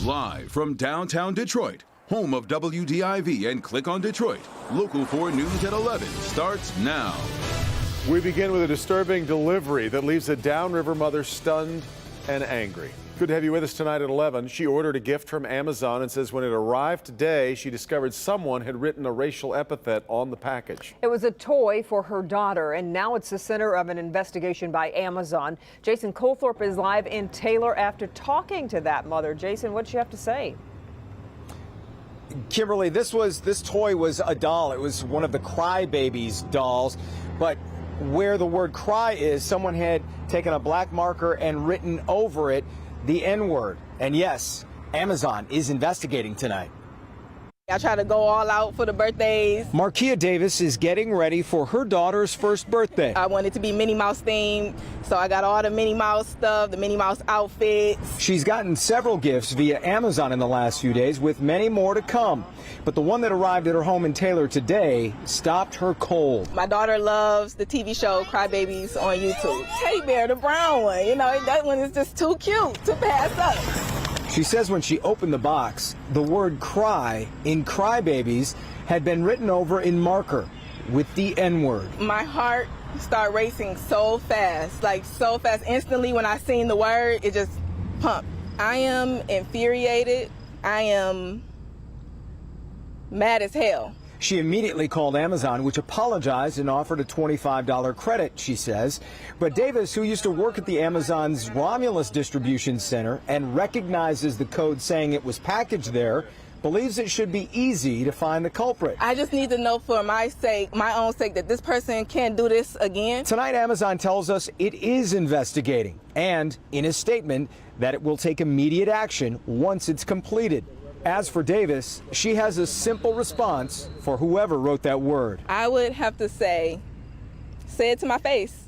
Live from downtown Detroit, home of WDIV and Click on Detroit, Local 4 News at 11 starts now. We begin with a disturbing delivery that leaves a downriver mother stunned and angry. Good to have you with us tonight at 11. She ordered a gift from Amazon and says when it arrived today, she discovered someone had written a racial epithet on the package. It was a toy for her daughter, and now it's the center of an investigation by Amazon. Jason Colthorpe is live in Taylor after talking to that mother. Jason, what'd you have to say? Kimberly, this toy was a doll. It was one of the Cry Babies dolls, but where the word cry is, someone had taken a black marker and written over it the N-word. And yes, Amazon is investigating tonight. I try to go all out for the birthdays. Markia Davis is getting ready for her daughter's first birthday. I wanted to be Minnie Mouse themed, so I got all the Minnie Mouse stuff, the Minnie Mouse outfits. She's gotten several gifts via Amazon in the last few days, with many more to come. But the one that arrived at her home in Taylor today stopped her cold. My daughter loves the TV show Cry Babies on YouTube. Teddy Bear, the brown one, you know, that one is just too cute to pass up. She says when she opened the box, the word cry in Cry Babies had been written over in marker with the N-word. My heart started racing so fast, like so fast. Instantly when I seen the word, it just pumped. I am infuriated. I am mad as hell. She immediately called Amazon, which apologized and offered a $25 credit, she says. But Davis, who used to work at the Amazon's Romulus distribution center and recognizes the code saying it was packaged there, believes it should be easy to find the culprit. I just need to know for my sake, my own sake, that this person can't do this again. Tonight, Amazon tells us it is investigating and, in a statement, that it will take immediate action once it's completed. As for Davis, she has a simple response for whoever wrote that word. I would have to say it to my face.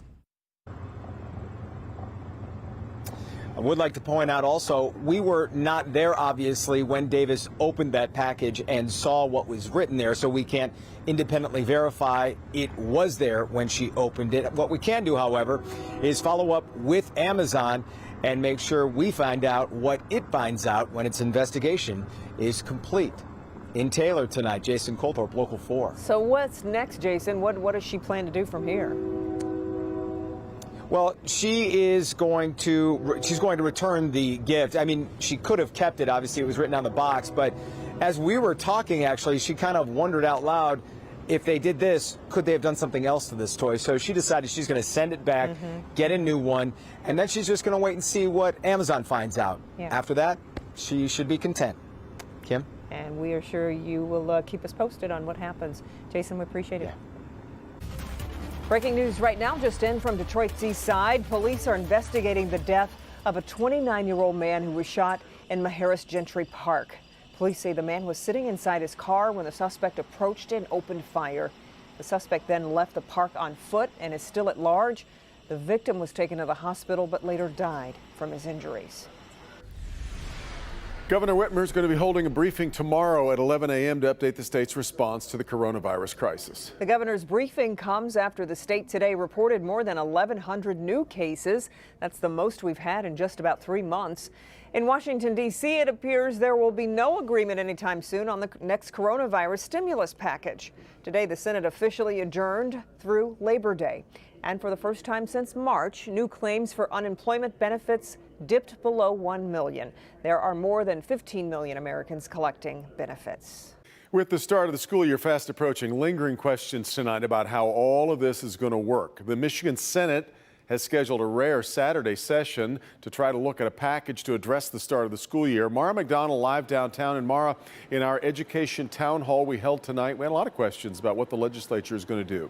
I would like to point out also, we were not there, obviously, when Davis opened that package and saw what was written there, so we can't independently verify it was there when she opened it. What we can do, however, is follow up with Amazon and make sure we find out what it finds out when its investigation is complete. In Taylor tonight, Jason Colthorpe, Local 4. So what's next, Jason? What does she plan to do from here? Well, she's going to return the gift. I mean, she could have kept it. Obviously, it was written on the box. But as we were talking, actually, she kind of wondered out loud, if they did this, could they have done something else to this toy? So she decided she's going to send it back, get a new one, and then she's just going to wait and see what Amazon finds out. Yeah. After that, she should be content. Kim? And we are sure you will keep us posted on what happens. Jason, we appreciate it. Yeah. Breaking news right now just in from Detroit's east side. Police are investigating the death of a 29-year-old man who was shot in Maharis Gentry Park. Police say the man was sitting inside his car when the suspect approached and opened fire. The suspect then left the park on foot and is still at large. The victim was taken to the hospital but later died from his injuries. Governor Whitmer is going to be holding a briefing tomorrow at 11 a.m. to update the state's response to the coronavirus crisis. The governor's briefing comes after the state today reported more than 1,100 new cases. That's the most we've had in just about 3 months. In Washington, D.C., it appears there will be no agreement anytime soon on the next coronavirus stimulus package. Today, the Senate officially adjourned through Labor Day. And for the first time since March, new claims for unemployment benefits dipped below 1 million. There are more than 15 million Americans collecting benefits. With the start of the school year fast approaching, lingering questions tonight about how all of this is going to work. The Michigan Senate has scheduled a rare Saturday session to try to look at a package to address the start of the school year. Mara McDonald live downtown. And Mara, in our education town hall we held tonight, we had a lot of questions about what the legislature is going to do.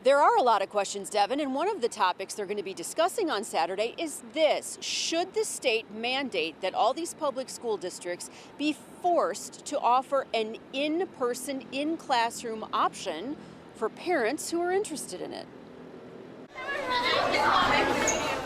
There are a lot of questions, Devin, and one of the topics they're going to be discussing on Saturday is this. Should the state mandate that all these public school districts be forced to offer an in-person, in-classroom option for parents who are interested in it?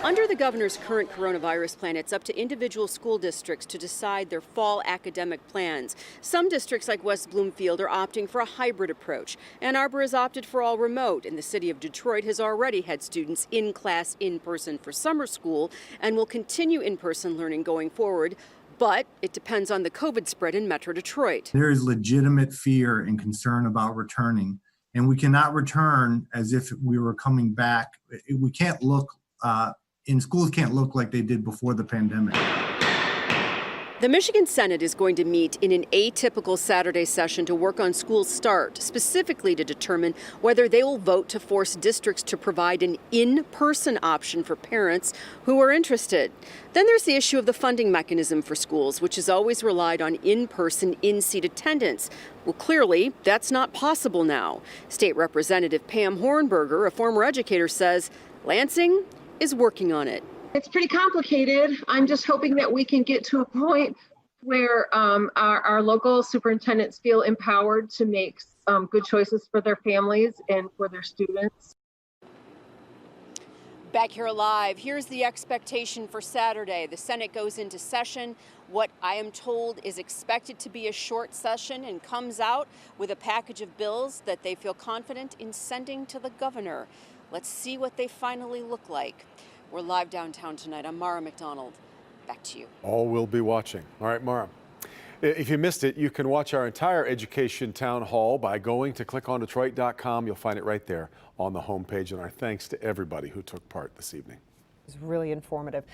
Under the governor's current coronavirus plan, it's up to individual school districts to decide their fall academic plans. Some districts like West Bloomfield are opting for a hybrid approach. Ann Arbor has opted for all remote, and the city of Detroit has already had students in class in person for summer school and will continue in-person learning going forward. But it depends on the COVID spread in Metro Detroit. There is legitimate fear and concern about returning, and we cannot return as if we were coming back. We can't look, schools can't look like they did before the pandemic. The Michigan Senate is going to meet in an atypical Saturday session to work on school start, specifically to determine whether they will vote to force districts to provide an in-person option for parents who are interested. Then there's the issue of the funding mechanism for schools, which has always relied on in-person, in-seat attendance. Well, clearly, that's not possible now. State Representative Pam Hornberger, a former educator, says Lansing is working on it. It's pretty complicated. I'm just hoping that we can get to a point where our local superintendents feel empowered to make good choices for their families and for their students. Back here live, here's the expectation for Saturday. The Senate goes into session. What I am told is expected to be a short session and comes out with a package of bills that they feel confident in sending to the governor. Let's see what they finally look like. We're live downtown tonight. I'm Mara McDonald. Back to you. All will be watching. All right, Mara. If you missed it, you can watch our entire education town hall by going to clickondetroit.com. You'll find it right there on the homepage. And our thanks to everybody who took part this evening. It's really informative.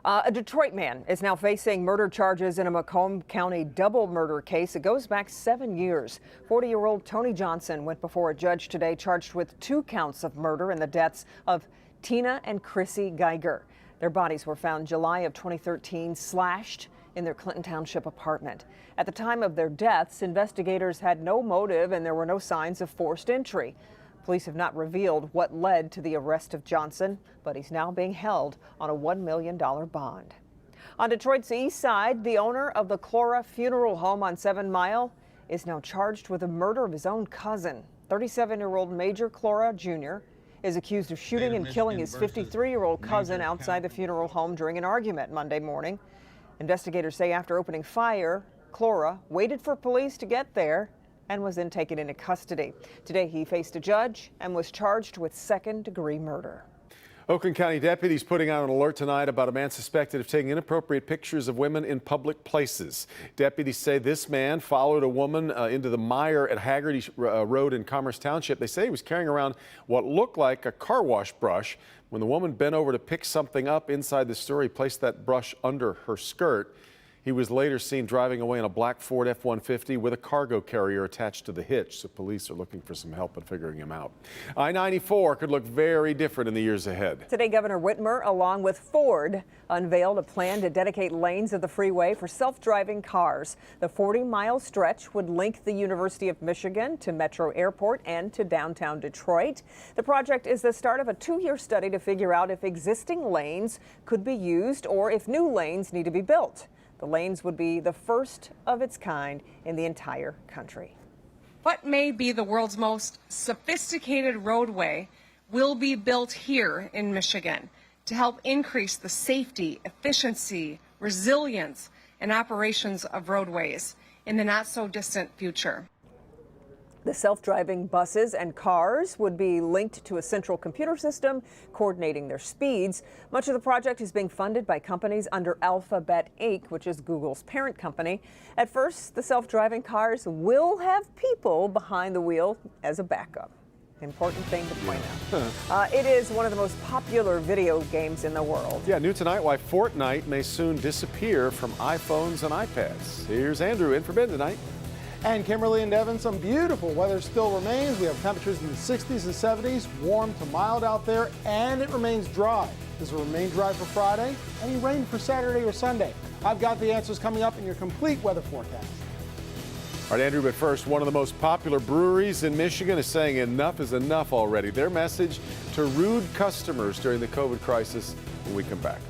A Detroit man is now facing murder charges in a Macomb County double murder case. It goes back 7 years. 40-year-old Tony Johnson went before a judge today charged with 2 counts of murder in the deaths of Tina and Chrissy Geiger. Their bodies were found July of 2013, slashed in their Clinton Township apartment. At the time of their deaths, investigators had no motive and there were no signs of forced entry. Police have not revealed what led to the arrest of Johnson, but he's now being held on a $1 million bond. On Detroit's east side, the owner of the Clora Funeral Home on 7 Mile is now charged with the murder of his own cousin. 37-year-old Major Clora Jr. is accused of shooting and killing his 53-year-old cousin outside the funeral home during an argument Monday morning. Investigators say after opening fire, Clora waited for police to get there and was then taken into custody. Today he faced a judge and was charged with second-degree murder. Oakland County deputies putting out an alert tonight about a man suspected of taking inappropriate pictures of women in public places. Deputies say this man followed a woman into the mire at Haggerty Road in Commerce Township. They say he was carrying around what looked like a car wash brush. When the woman bent over to pick something up inside the store, he placed that brush under her skirt. He was later seen driving away in a black Ford F-150 with a cargo carrier attached to the hitch, so police are looking for some help in figuring him out. I-94 could look very different in the years ahead. Today, Governor Whitmer, along with Ford, unveiled a plan to dedicate lanes of the freeway for self-driving cars. The 40-mile stretch would link the University of Michigan to Metro Airport and to downtown Detroit. The project is the start of a 2-year study to figure out if existing lanes could be used or if new lanes need to be built. The lanes would be the first of its kind in the entire country. What may be the world's most sophisticated roadway will be built here in Michigan to help increase the safety, efficiency, resilience, and operations of roadways in the not so distant future. The self-driving buses and cars would be linked to a central computer system coordinating their speeds. Much of the project is being funded by companies under Alphabet Inc., which is Google's parent company. At first, the self-driving cars will have people behind the wheel as a backup. Important thing to point out. It is one of the most popular video games in the world. Yeah, new tonight why Fortnite may soon disappear from iPhones and iPads. Here's Andrew in for Ben tonight. And Kimberly and Devin, some beautiful weather still remains. We have temperatures in the 60s and 70s, warm to mild out there, and it remains dry. This will remain dry for Friday. Any rain for Saturday or Sunday? I've got the answers coming up in your complete weather forecast. All right, Andrew, but first, one of the most popular breweries in Michigan is saying enough is enough already. Their message to rude customers during the COVID crisis when we come back.